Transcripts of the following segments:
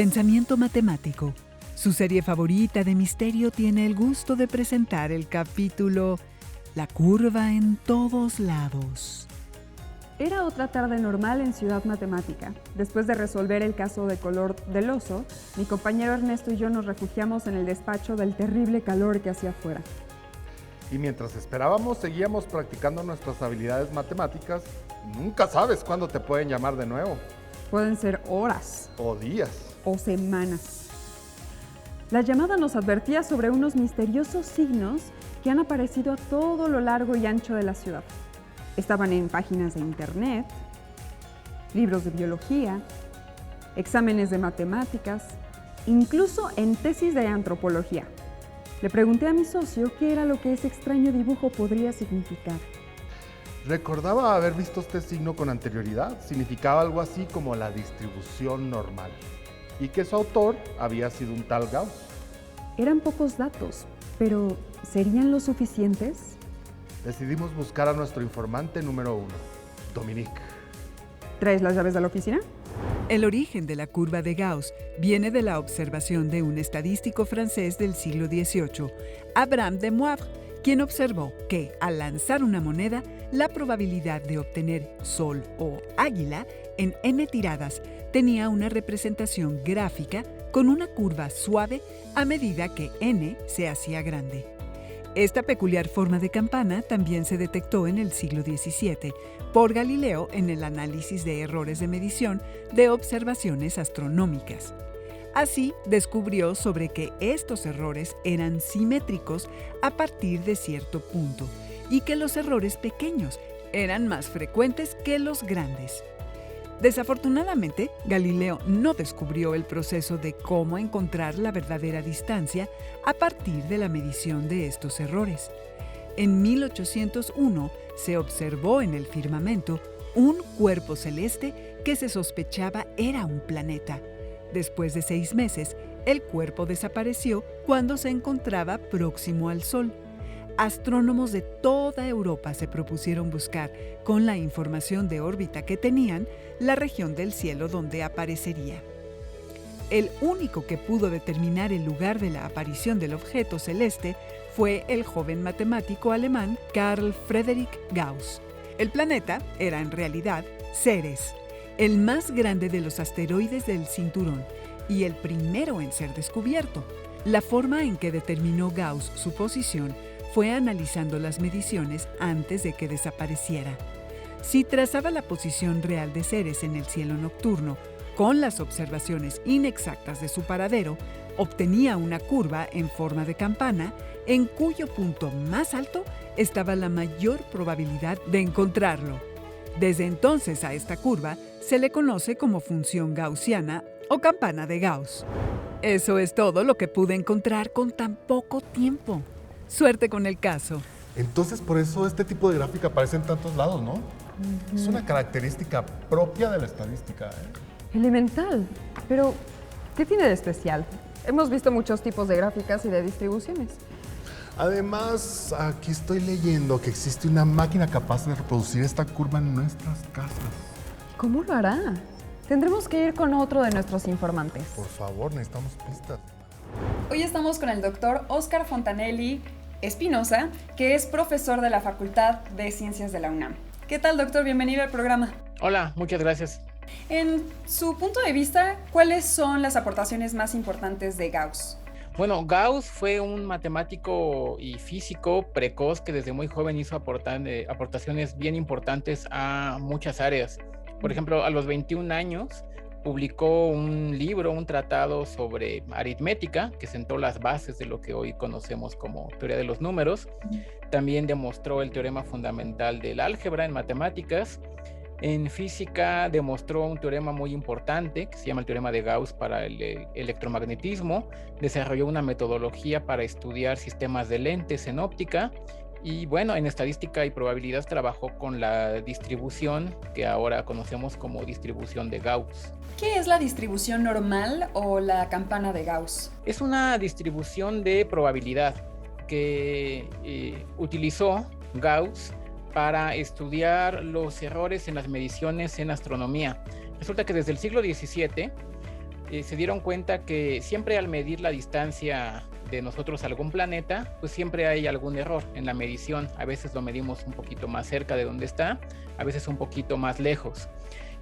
Pensamiento matemático. Su serie favorita de misterio tiene el gusto de presentar el capítulo La curva en todos lados. Era otra tarde normal en Ciudad Matemática. Después de resolver el caso de color del oso, mi compañero Ernesto y yo nos refugiamos en el despacho del terrible calor que hacía afuera. Y mientras esperábamos, seguíamos practicando nuestras habilidades matemáticas. Nunca sabes cuándo te pueden llamar de nuevo. Pueden ser horas O días. o semanas. La llamada nos advertía sobre unos misteriosos signos que han aparecido a todo lo largo y ancho de la ciudad. Estaban en páginas de internet, libros de biología, exámenes de matemáticas, incluso en tesis de antropología. Le pregunté a mi socio qué era lo que ese extraño dibujo podría significar. Recordaba haber visto este signo con anterioridad. Significaba algo así como la distribución normal. Y que su autor había sido un tal Gauss. Eran pocos datos, pero ¿serían lo suficientes? Decidimos buscar a nuestro informante número 1, Dominique. ¿Traes las llaves de la oficina? El origen de la curva de Gauss viene de la observación de un estadístico francés del siglo XVIII, Abraham de Moivre, quien observó que, al lanzar una moneda, la probabilidad de obtener sol o águila en n tiradas tenía una representación gráfica con una curva suave a medida que n se hacía grande. Esta peculiar forma de campana también se detectó en el siglo XVII por Galileo en el análisis de errores de medición de observaciones astronómicas. Así, descubrió sobre que estos errores eran simétricos a partir de cierto punto y que los errores pequeños eran más frecuentes que los grandes. Desafortunadamente, Galileo no descubrió el proceso de cómo encontrar la verdadera distancia a partir de la medición de estos errores. En 1801 se observó en el firmamento un cuerpo celeste que se sospechaba era un planeta. Después de 6 meses, el cuerpo desapareció cuando se encontraba próximo al Sol. Astrónomos de toda Europa se propusieron buscar, con la información de órbita que tenían, la región del cielo donde aparecería. El único que pudo determinar el lugar de la aparición del objeto celeste fue el joven matemático alemán Carl Friedrich Gauss. El planeta era en realidad Ceres, el más grande de los asteroides del cinturón y el primero en ser descubierto. La forma en que determinó Gauss su posición fue analizando las mediciones antes de que desapareciera. Si trazaba la posición real de Ceres en el cielo nocturno con las observaciones inexactas de su paradero, obtenía una curva en forma de campana en cuyo punto más alto estaba la mayor probabilidad de encontrarlo. Desde entonces a esta curva se le conoce como función gaussiana o campana de Gauss. Eso es todo lo que pude encontrar con tan poco tiempo. Suerte con el caso. Entonces, por eso este tipo de gráfica aparece en tantos lados, ¿no? Es una característica propia de la estadística, ¿eh? Elemental. Pero, ¿qué tiene de especial? Hemos visto muchos tipos de gráficas y de distribuciones. Además, aquí estoy leyendo que existe una máquina capaz de reproducir esta curva en nuestras casas. ¿Cómo lo hará? Tendremos que ir con otro de nuestros informantes. Por favor, necesitamos pistas. Hoy estamos con el doctor Óscar Fontanelli Espinosa, que es profesor de la Facultad de Ciencias de la UNAM. ¿Qué tal, doctor? Bienvenido al programa. Hola, muchas gracias. En su punto de vista, ¿cuáles son las aportaciones más importantes de Gauss? Bueno, Gauss fue un matemático y físico precoz que desde muy joven hizo aportaciones bien importantes a muchas áreas. Por ejemplo, a los 21 años publicó un libro, un tratado sobre aritmética, que sentó las bases de lo que hoy conocemos como teoría de los números. También demostró el teorema fundamental del álgebra en matemáticas. En física demostró un teorema muy importante que se llama el teorema de Gauss para el electromagnetismo. Desarrolló una metodología para estudiar sistemas de lentes en óptica. Y bueno, en estadística y probabilidad trabajó con la distribución que ahora conocemos como distribución de Gauss. ¿Qué es la distribución normal o la campana de Gauss? Es una distribución de probabilidad que utilizó Gauss para estudiar los errores en las mediciones en astronomía. Resulta que desde el siglo XVII se dieron cuenta que siempre al medir la distancia de nosotros a algún planeta, pues siempre hay algún error en la medición. A veces lo medimos un poquito más cerca de donde está, a veces un poquito más lejos.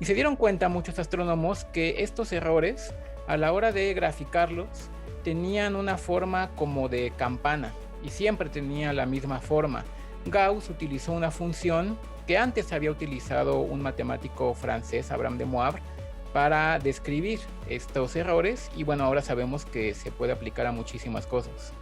Y se dieron cuenta muchos astrónomos que estos errores, a la hora de graficarlos, tenían una forma como de campana y siempre tenía la misma forma. Gauss utilizó una función que antes había utilizado un matemático francés, Abraham de Moivre, para describir estos errores, y bueno, ahora sabemos que se puede aplicar a muchísimas cosas.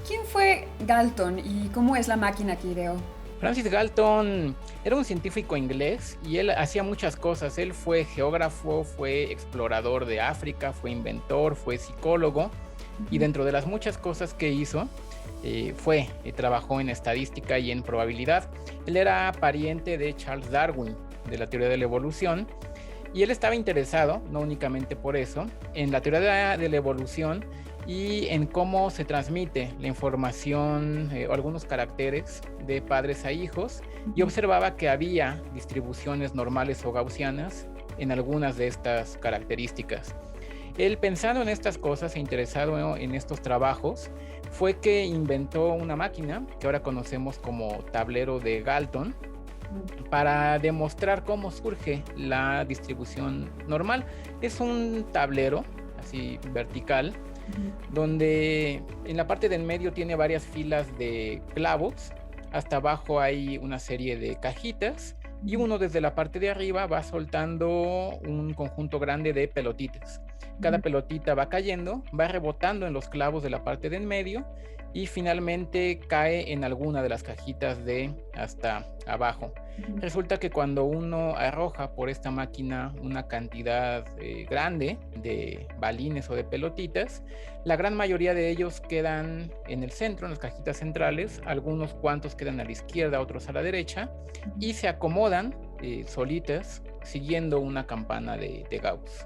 ¿Quién fue Galton y cómo es la máquina que ideó? Francis Galton era un científico inglés y él hacía muchas cosas. Él fue geógrafo, fue explorador de África, fue inventor, fue psicólogo, y dentro de las muchas cosas que hizo, trabajó en estadística y en probabilidad. Él era pariente de Charles Darwin, de la teoría de la evolución, y él estaba interesado, no únicamente por eso, en la teoría de la evolución y en cómo se transmite la información o algunos caracteres de padres a hijos, y observaba que había distribuciones normales o gaussianas en algunas de estas características. Él, pensando en estas cosas e interesado en estos trabajos, fue que inventó una máquina que ahora conocemos como tablero de Galton, para demostrar cómo surge la distribución normal. Es un tablero así vertical, donde en la parte del medio tiene varias filas de clavos, hasta abajo hay una serie de cajitas, y uno desde la parte de arriba va soltando un conjunto grande de pelotitas. Cada pelotita va cayendo, va rebotando en los clavos de la parte del medio y finalmente cae en alguna de las cajitas de hasta abajo. Resulta que cuando uno arroja por esta máquina una cantidad grande de balines o de pelotitas, la gran mayoría de ellos quedan en el centro, en las cajitas centrales, algunos cuantos quedan a la izquierda, otros a la derecha, y se acomodan solitas siguiendo una campana de Gauss.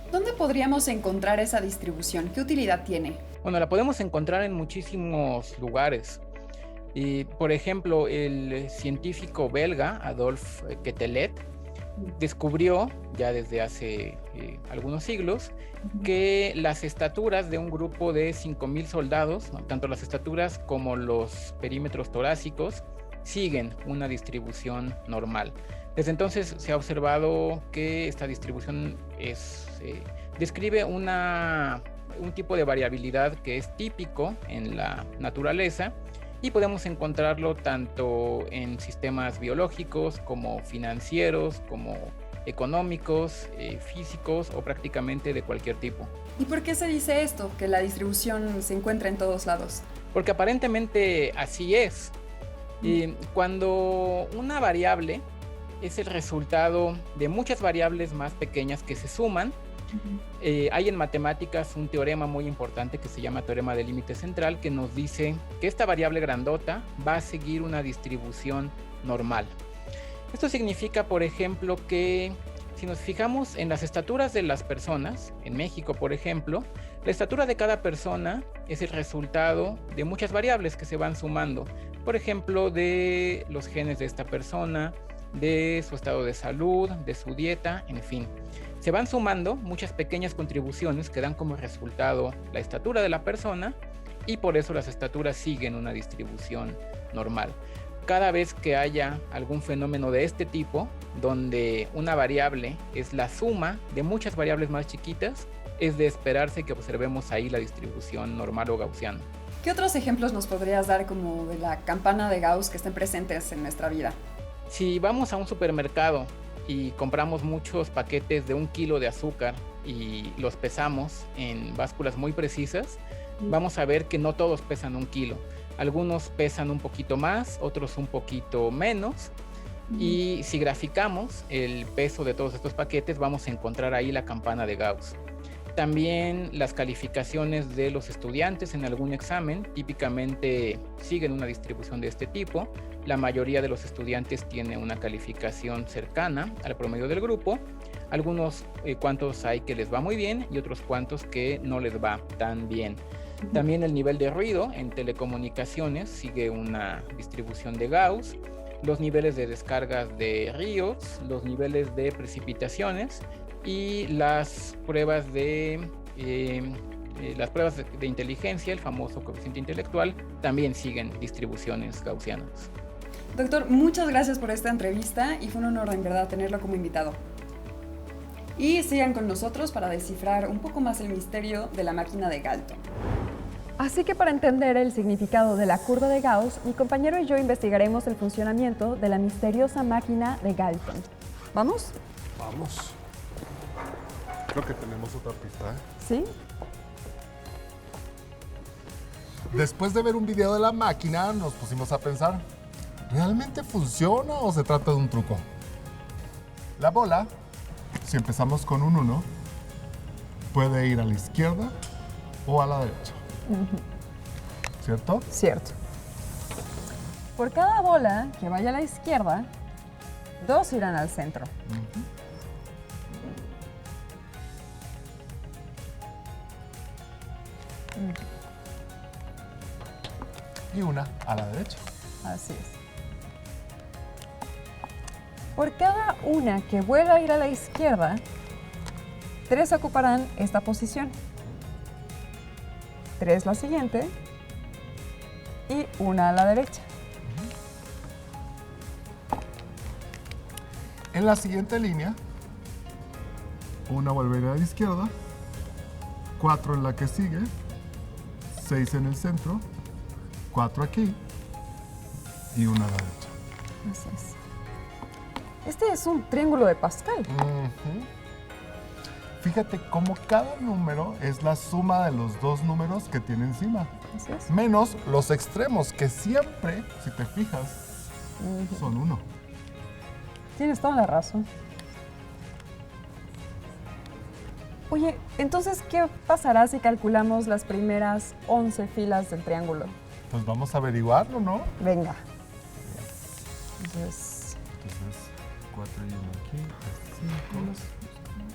¿Dónde podríamos encontrar esa distribución? ¿Qué utilidad tiene? Bueno, la podemos encontrar en muchísimos lugares. Por ejemplo, el científico belga Adolphe Quetelet descubrió, ya desde hace algunos siglos, que las estaturas de un grupo de 5,000 soldados, tanto las estaturas como los perímetros torácicos, siguen una distribución normal. Desde entonces se ha observado que esta distribución describe un tipo de variabilidad que es típico en la naturaleza, y podemos encontrarlo tanto en sistemas biológicos como financieros, como económicos, físicos o prácticamente de cualquier tipo. ¿Y por qué se dice esto, que la distribución se encuentra en todos lados? Porque aparentemente así es. Cuando una variable es el resultado de muchas variables más pequeñas que se suman, hay en matemáticas un teorema muy importante que se llama teorema del límite central, que nos dice que esta variable grandota va a seguir una distribución normal. Esto significa, por ejemplo, que si nos fijamos en las estaturas de las personas, en México, por ejemplo, la estatura de cada persona es el resultado de muchas variables que se van sumando. Por ejemplo, de los genes de esta persona, de su estado de salud, de su dieta, en fin. Se van sumando muchas pequeñas contribuciones que dan como resultado la estatura de la persona, y por eso las estaturas siguen una distribución normal. Cada vez que haya algún fenómeno de este tipo, donde una variable es la suma de muchas variables más chiquitas, es de esperarse que observemos ahí la distribución normal o gaussiana. ¿Qué otros ejemplos nos podrías dar como de la campana de Gauss que estén presentes en nuestra vida? Si vamos a un supermercado y compramos muchos paquetes de 1 kilo de azúcar y los pesamos en básculas muy precisas, vamos a ver que no todos pesan 1 kilo. Algunos pesan un poquito más, otros un poquito menos, y si graficamos el peso de todos estos paquetes, vamos a encontrar ahí la campana de Gauss. También las calificaciones de los estudiantes en algún examen típicamente siguen una distribución de este tipo. La mayoría de los estudiantes tiene una calificación cercana al promedio del grupo. Algunos cuantos hay que les va muy bien y otros cuantos que no les va tan bien. También el nivel de ruido en telecomunicaciones sigue una distribución de Gauss. Los niveles de descargas de ríos, los niveles de precipitaciones y las pruebas de inteligencia, el famoso coeficiente intelectual, también siguen distribuciones gaussianas. Doctor, muchas gracias por esta entrevista y fue un honor en verdad tenerlo como invitado. Y sigan con nosotros para descifrar un poco más el misterio de la máquina de Galton. Así que para entender el significado de la curva de Gauss, mi compañero y yo investigaremos el funcionamiento de la misteriosa máquina de Galton. ¿Vamos? Vamos. Creo que tenemos otra pista, ¿eh? ¿Sí? Después de ver un video de la máquina, nos pusimos a pensar, ¿realmente funciona o se trata de un truco? La bola, si empezamos con un 1, puede ir a la izquierda o a la derecha. ¿Cierto? Cierto. Por cada bola que vaya a la izquierda, 2 irán al centro. Y una a la derecha. Así es. Por cada una que vuelva a ir a la izquierda, 3 ocuparán esta posición. 3 la siguiente y una a la derecha. En la siguiente línea, una vuelve a ir a la izquierda, 4 en la que sigue, 6 en el centro, 4 aquí y una a la derecha. Así es. Este es un triángulo de Pascal. Fíjate cómo cada número es la suma de los 2 números que tiene encima. Así es. Menos los extremos, que siempre, si te fijas, son 1. Tienes toda la razón. Oye, entonces, ¿qué pasará si calculamos las primeras 11 filas del triángulo? Pues vamos a averiguarlo, ¿no? Venga. Entonces, 4 y 1 aquí, es 5.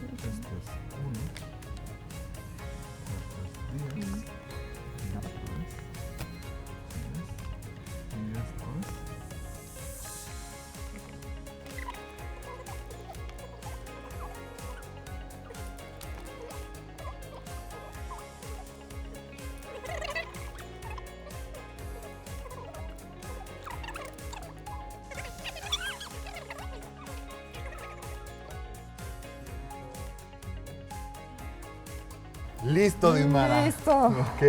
Este es 1. 4 es 10. Y esto es 10. Y esto es... Listo, Dimara. ¡listo! Ok.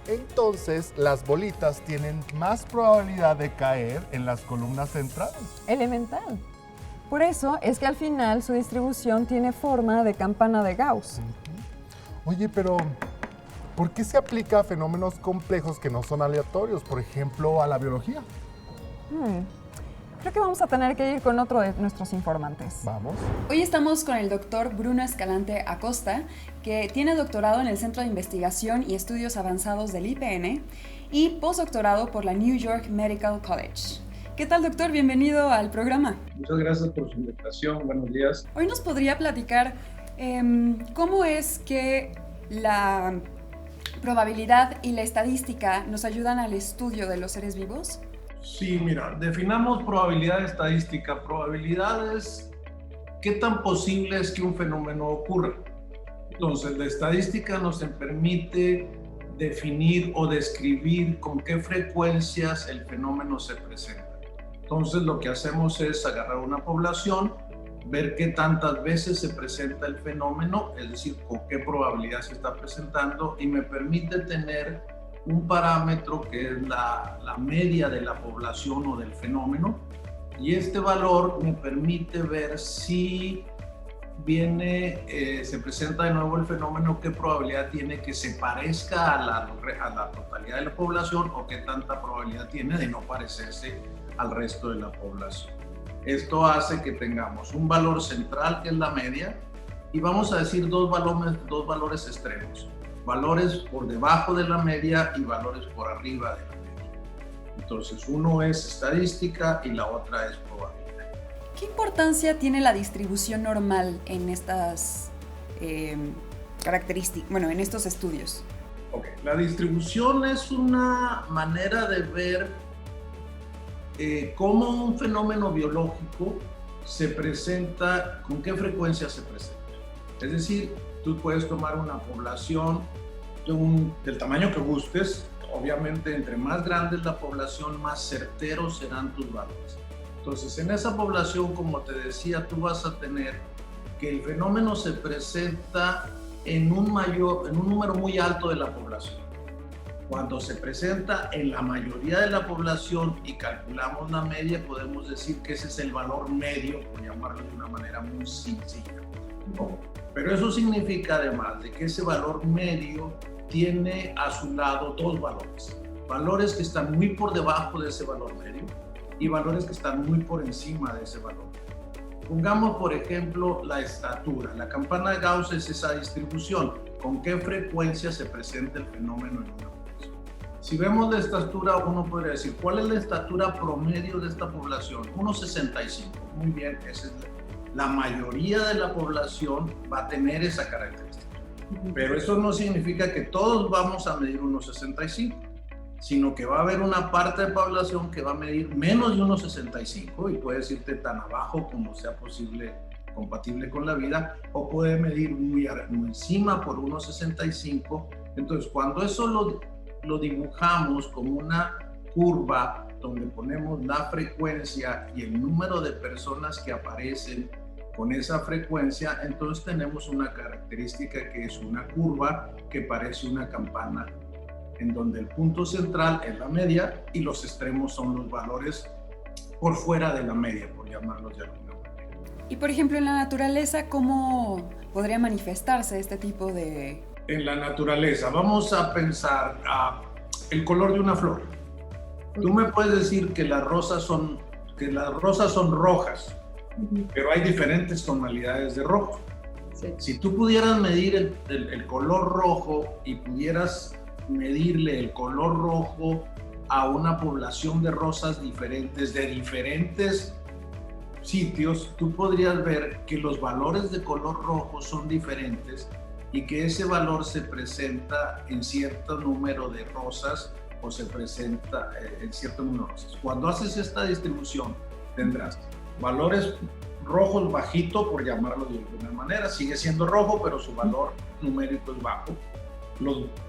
Entonces, las bolitas tienen más probabilidad de caer en las columnas centrales. Elemental. Por eso es que al final su distribución tiene forma de campana de Gauss. Oye, pero ¿por qué se aplica a fenómenos complejos que no son aleatorios? Por ejemplo, a la biología. Creo que vamos a tener que ir con otro de nuestros informantes. Vamos. Hoy estamos con el doctor Bruno Escalante Acosta, que tiene doctorado en el Centro de Investigación y Estudios Avanzados del IPN y postdoctorado por la New York Medical College. ¿Qué tal, doctor? Bienvenido al programa. Muchas gracias por su invitación. Buenos días. Hoy nos podría platicar cómo es que la probabilidad y la estadística nos ayudan al estudio de los seres vivos. Sí, mira, definamos probabilidad estadística. Probabilidad es qué tan posible es que un fenómeno ocurra. Entonces, la estadística nos permite definir o describir con qué frecuencias el fenómeno se presenta. Entonces, lo que hacemos es agarrar una población, ver qué tantas veces se presenta el fenómeno, es decir, con qué probabilidad se está presentando, y me permite tener un parámetro que es la media de la población o del fenómeno, y este valor me permite ver si se presenta de nuevo el fenómeno, qué probabilidad tiene que se parezca a la totalidad de la población o qué tanta probabilidad tiene de no parecerse al resto de la población. Esto hace que tengamos un valor central, que es la media, y vamos a decir dos valores extremos. Valores por debajo de la media y valores por arriba de la media. Entonces, uno es estadística y la otra es probabilidad. ¿Qué importancia tiene la distribución normal en estas características, en estos estudios? Okay. La distribución es una manera de ver cómo un fenómeno biológico se presenta, con qué frecuencia se presenta. Es decir, tú puedes tomar una población del tamaño que gustes. Obviamente, entre más grande es la población, más certeros serán tus valores. Entonces, en esa población, como te decía, tú vas a tener que el fenómeno se presenta en un número muy alto de la población. Cuando se presenta en la mayoría de la población y calculamos la media, podemos decir que ese es el valor medio, por llamarlo de una manera muy sencilla. Pero eso significa, además de que ese valor medio tiene a su lado dos valores. Valores que están muy por debajo de ese valor medio y valores que están muy por encima de ese valor. Pongamos, por ejemplo, la estatura. La campana de Gauss es esa distribución. ¿Con qué frecuencia se presenta el fenómeno en una población? Si vemos la estatura, uno podría decir, ¿cuál es la estatura promedio de esta población? 1,65. Muy bien, esa es la mayoría de la población va a tener esa característica. Pero eso no significa que todos vamos a medir 1,65, sino que va a haber una parte de población que va a medir menos de 1,65 y puede irte tan abajo como sea posible, compatible con la vida, o puede medir muy encima por 1,65. Entonces, cuando eso lo dibujamos como una curva donde ponemos la frecuencia y el número de personas que aparecen con esa frecuencia, entonces tenemos una característica que es una curva que parece una campana, en donde el punto central es la media y los extremos son los valores por fuera de la media, por llamarlos de alguna manera. Y por ejemplo, en la naturaleza, ¿cómo podría manifestarse este tipo de...? En la naturaleza, vamos a pensar el color de una flor. Tú me puedes decir que las rosas son rojas, pero hay diferentes tonalidades de rojo. Sí. Si tú pudieras medir el color rojo y pudieras medirle el color rojo a una población de rosas diferentes de diferentes sitios, tú podrías ver que los valores de color rojo son diferentes y que ese valor se presenta en cierto número de rosas o se presenta en cierto número de rosas. Cuando haces esta distribución, tendrás valores rojos bajito, por llamarlo de alguna manera, sigue siendo rojo, pero su valor numérico es bajo.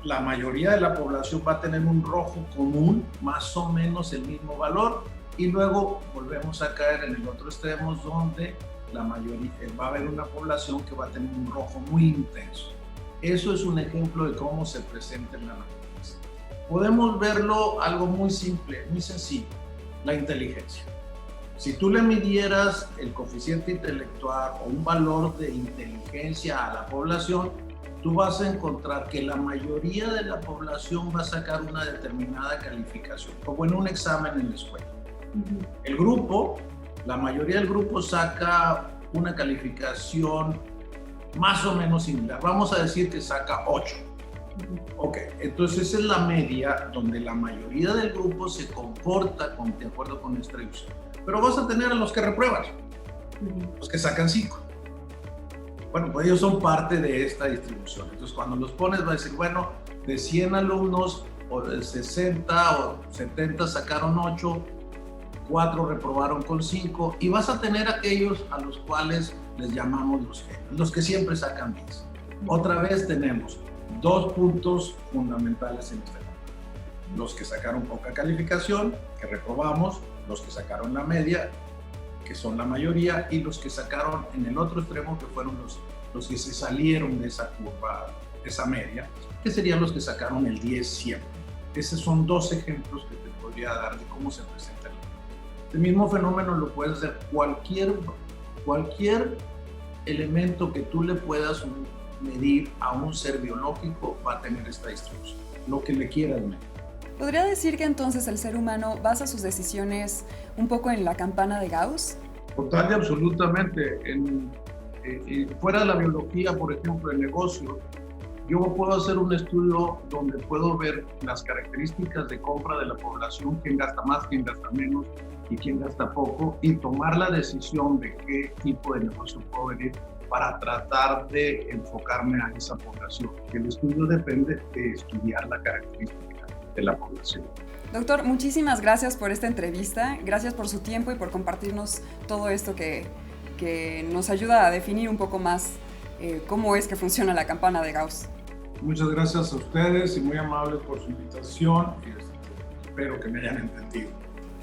La mayoría de la población va a tener un rojo común, más o menos el mismo valor, y luego volvemos a caer en el otro extremo, donde la mayoría va a haber una población que va a tener un rojo muy intenso. Eso es un ejemplo de cómo se presenta en la naturaleza. Podemos verlo algo muy simple, muy sencillo, la inteligencia. Si tú le midieras el coeficiente intelectual o un valor de inteligencia a la población, tú vas a encontrar que la mayoría de la población va a sacar una determinada calificación, como en un examen en la escuela. El grupo, la mayoría del grupo saca una calificación más o menos similar. Vamos a decir que saca 8. Ok, entonces esa es la media donde la mayoría del grupo se comporta de acuerdo con esta distribución. Pero vas a tener a los que reprueban, los que sacan 5. Bueno, pues ellos son parte de esta distribución. Entonces, cuando los pones, va a decir, bueno, de 100 alumnos, o de 60 o 70 sacaron 8, 4 reprobaron con 5, y vas a tener aquellos a los cuales les llamamos los genios, los que siempre sacan 10. Otra vez tenemos 2 puntos fundamentales en este fenómeno. Los que sacaron poca calificación, que reprobamos, los que sacaron la media, que son la mayoría, y los que sacaron en el otro extremo, que fueron los que se salieron de esa curva, de esa media, que serían los que sacaron el 10 siempre. Esos son 2 ejemplos que te podría dar de cómo se presenta el fenómeno. El mismo fenómeno lo puedes hacer cualquier elemento que tú le puedas medir a un ser biológico va a tener esta distribución, lo que le quieras medir. ¿Podría decir que entonces el ser humano basa sus decisiones un poco en la campana de Gauss? Total y absolutamente. Fuera de la biología, por ejemplo, el negocio, yo puedo hacer un estudio donde puedo ver las características de compra de la población, quién gasta más, quién gasta menos y quién gasta poco, y tomar la decisión de qué tipo de negocio puedo venir para tratar de enfocarme a esa población. El estudio depende de estudiar la característica de la población. Doctor, muchísimas gracias por esta entrevista, gracias por su tiempo y por compartirnos todo esto que que nos ayuda a definir un poco más cómo es que funciona la campana de Gauss. Muchas gracias a ustedes y muy amables por su invitación. Espero que me hayan entendido.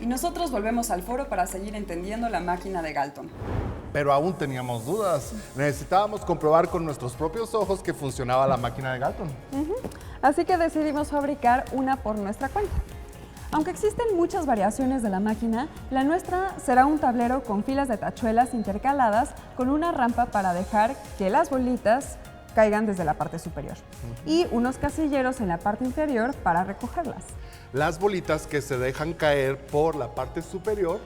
Y nosotros volvemos al foro para seguir entendiendo la máquina de Galton. Pero aún teníamos dudas. Necesitábamos comprobar con nuestros propios ojos que funcionaba la máquina de Galton. Así que decidimos fabricar una por nuestra cuenta. Aunque existen muchas variaciones de la máquina, la nuestra será un tablero con filas de tachuelas intercaladas con una rampa para dejar que las bolitas caigan desde la parte superior y unos casilleros en la parte inferior para recogerlas. Las bolitas que se dejan caer por la parte superior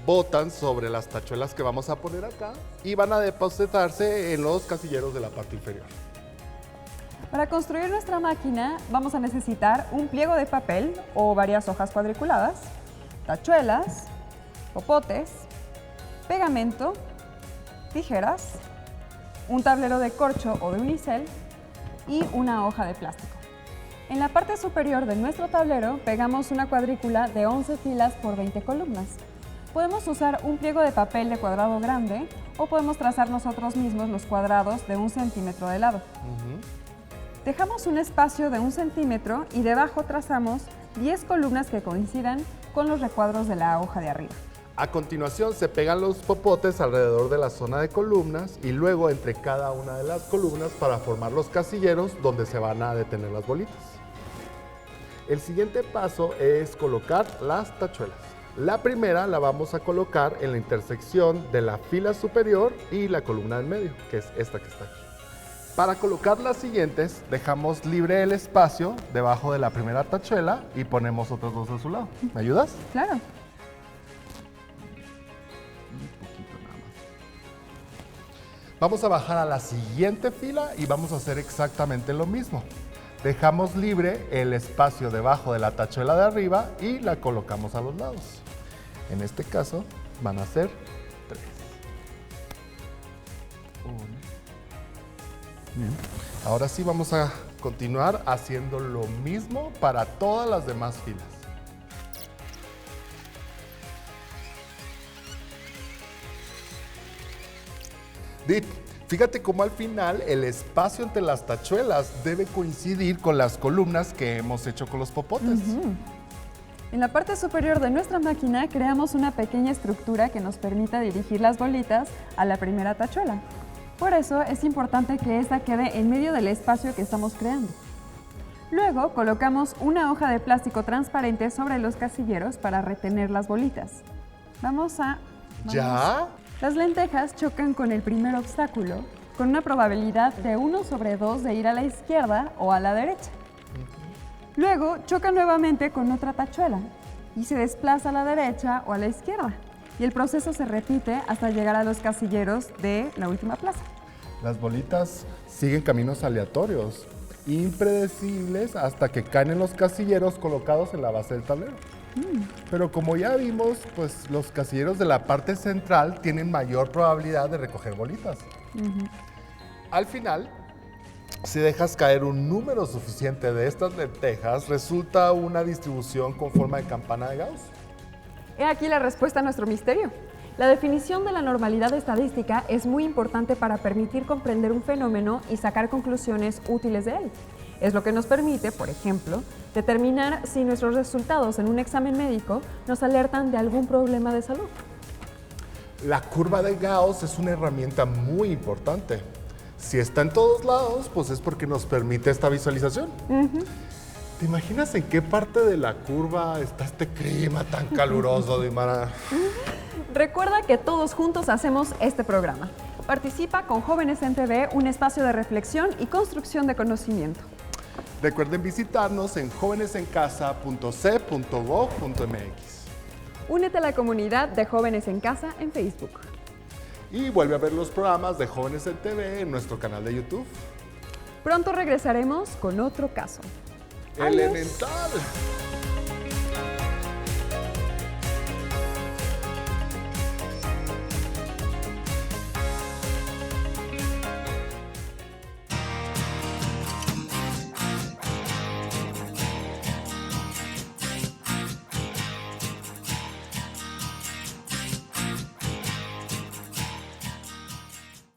botan sobre las tachuelas que vamos a poner acá y van a depositarse en los casilleros de la parte inferior. Para construir nuestra máquina vamos a necesitar un pliego de papel o varias hojas cuadriculadas, tachuelas, popotes, pegamento, tijeras, un tablero de corcho o de unicel y una hoja de plástico. En la parte superior de nuestro tablero pegamos una cuadrícula de 11 filas por 20 columnas. Podemos usar un pliego de papel de cuadrado grande o podemos trazar nosotros mismos los cuadrados de 1 centímetro de lado. Dejamos un espacio de 1 centímetro y debajo trazamos 10 columnas que coincidan con los recuadros de la hoja de arriba. A continuación se pegan los popotes alrededor de la zona de columnas y luego entre cada una de las columnas para formar los casilleros donde se van a detener las bolitas. El siguiente paso es colocar las tachuelas. La primera la vamos a colocar en la intersección de la fila superior y la columna en medio, que es esta que está aquí. Para colocar las siguientes, dejamos libre el espacio debajo de la primera tachuela y ponemos otras dos a su lado. ¿Me ayudas? Claro. Un poquito nada más. Vamos a bajar a la siguiente fila y vamos a hacer exactamente lo mismo. Dejamos libre el espacio debajo de la tachuela de arriba y la colocamos a los lados. En este caso van a ser 3. Bien. Ahora sí vamos a continuar haciendo lo mismo para todas las demás filas. Dip, fíjate cómo al final el espacio entre las tachuelas debe coincidir con las columnas que hemos hecho con los popotes. En la parte superior de nuestra máquina creamos una pequeña estructura que nos permita dirigir las bolitas a la primera tachuela. Por eso es importante que esta quede en medio del espacio que estamos creando. Luego colocamos una hoja de plástico transparente sobre los casilleros para retener las bolitas. Vamos. ¿Ya? Las lentejas chocan con el primer obstáculo con una probabilidad de 1/2 de ir a la izquierda o a la derecha. Luego chocan nuevamente con otra tachuela y se desplaza a la derecha o a la izquierda. Y el proceso se repite hasta llegar a los casilleros de la última plaza. Las bolitas siguen caminos aleatorios, impredecibles, hasta que caen en los casilleros colocados en la base del tablero. Pero como ya vimos, pues los casilleros de la parte central tienen mayor probabilidad de recoger bolitas. Al final, si dejas caer un número suficiente de estas lentejas, resulta una distribución con forma de campana de Gauss. He aquí la respuesta a nuestro misterio. La definición de la normalidad estadística es muy importante para permitir comprender un fenómeno y sacar conclusiones útiles de él. Es lo que nos permite, por ejemplo, determinar si nuestros resultados en un examen médico nos alertan de algún problema de salud. La curva de Gauss es una herramienta muy importante. Si está en todos lados, pues es porque nos permite esta visualización. ¿Te imaginas en qué parte de la curva está este clima tan caluroso, Dimara? Recuerda que todos juntos hacemos este programa. Participa con Jóvenes en TV, un espacio de reflexión y construcción de conocimiento. Recuerden visitarnos en jovenesencasa.c.gov.mx. Únete a la comunidad de Jóvenes en Casa en Facebook. Y vuelve a ver los programas de Jóvenes en TV en nuestro canal de YouTube. Pronto regresaremos con otro caso. Elemental.